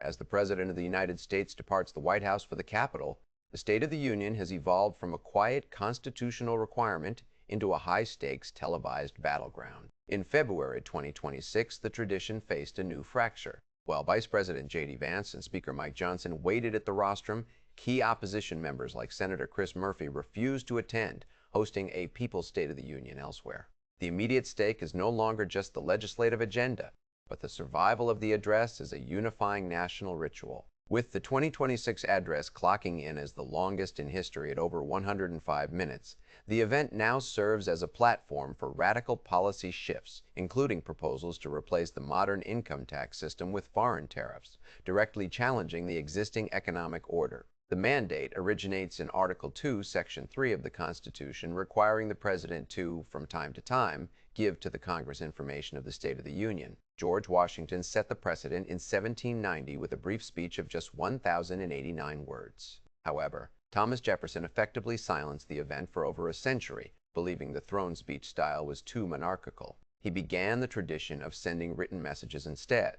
As the President of the United States departs the White House for the Capitol, the State of the Union has evolved from a quiet constitutional requirement into a high-stakes televised battleground. In February 2026, the tradition faced a new fracture. While Vice President J.D. Vance and Speaker Mike Johnson waited at the rostrum, key opposition members like Senator Chris Murphy refused to attend, hosting a People's State of the Union elsewhere. The immediate stake is no longer just the legislative agenda, but the survival of the address as a unifying national ritual. With the 2026 address clocking in as the longest in history at over 105 minutes, the event now serves as a platform for radical policy shifts, including proposals to replace the modern income tax system with foreign tariffs, directly challenging the existing economic order. The mandate originates in Article 2, Section 3 of the Constitution, requiring the President to, from time to time, give to the Congress information of the State of the Union. George Washington set the precedent in 1790 with a brief speech of just 1,089 words. However, Thomas Jefferson effectively silenced the event for over a century, believing the throne speech style was too monarchical. He began the tradition of sending written messages instead.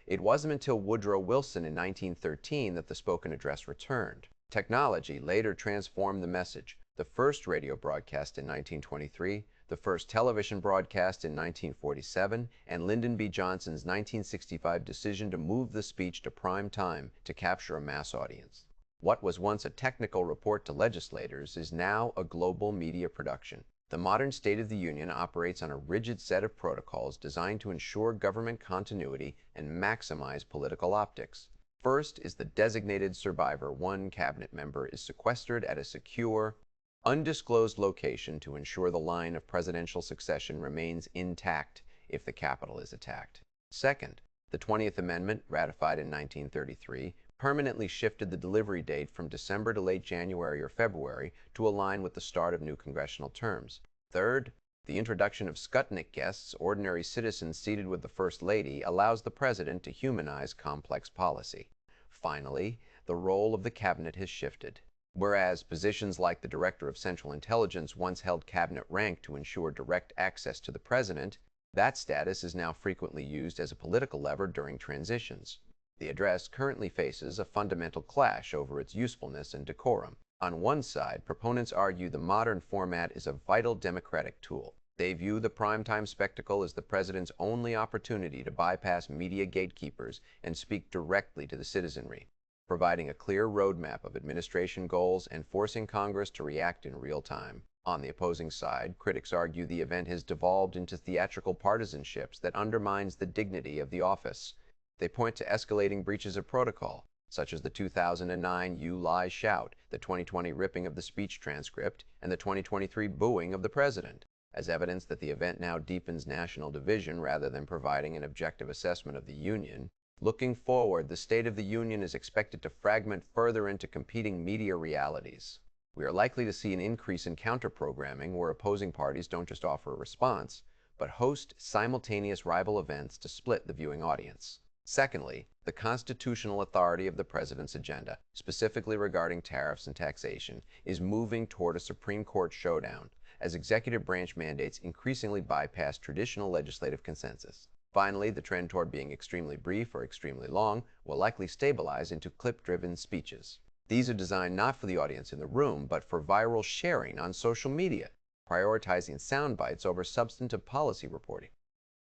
It wasn't until Woodrow Wilson in 1913 that the spoken address returned. Technology later transformed the message. The first radio broadcast in 1923, the first television broadcast in 1947, and Lyndon B. Johnson's 1965 decision to move the speech to prime time to capture a mass audience. What was once a technical report to legislators is now a global media production. The modern State of the Union operates on a rigid set of protocols designed to ensure government continuity and maximize political optics. First is the designated survivor. One cabinet member is sequestered at a secure, undisclosed location to ensure the line of presidential succession remains intact if the Capitol is attacked. Second, the 20th Amendment, ratified in 1933, permanently shifted the delivery date from December to late January or February to align with the start of new congressional terms. Third, the introduction of Sputnik guests, ordinary citizens seated with the First Lady, allows the President to humanize complex policy. Finally, the role of the cabinet has shifted. Whereas positions like the Director of Central Intelligence once held cabinet rank to ensure direct access to the President, that status is now frequently used as a political lever during transitions. The address currently faces a fundamental clash over its usefulness and decorum. On one side, proponents argue the modern format is a vital democratic tool. They view the primetime spectacle as the President's only opportunity to bypass media gatekeepers and speak directly to the citizenry, providing a clear roadmap of administration goals and forcing Congress to react in real time. On the opposing side, critics argue the event has devolved into theatrical partisanships that undermines the dignity of the office. They point to escalating breaches of protocol, such as the 2009 "You Lie" shout, the 2020 ripping of the speech transcript, and the 2023 booing of the President, as evidence that the event now deepens national division rather than providing an objective assessment of the Union. Looking forward, the State of the Union is expected to fragment further into competing media realities. We are likely to see an increase in counter-programming where opposing parties don't just offer a response, but host simultaneous rival events to split the viewing audience. Secondly, the constitutional authority of the President's agenda, specifically regarding tariffs and taxation, is moving toward a Supreme Court showdown as executive branch mandates increasingly bypass traditional legislative consensus. Finally, the trend toward being extremely brief or extremely long will likely stabilize into clip-driven speeches. These are designed not for the audience in the room, but for viral sharing on social media, prioritizing sound bites over substantive policy reporting.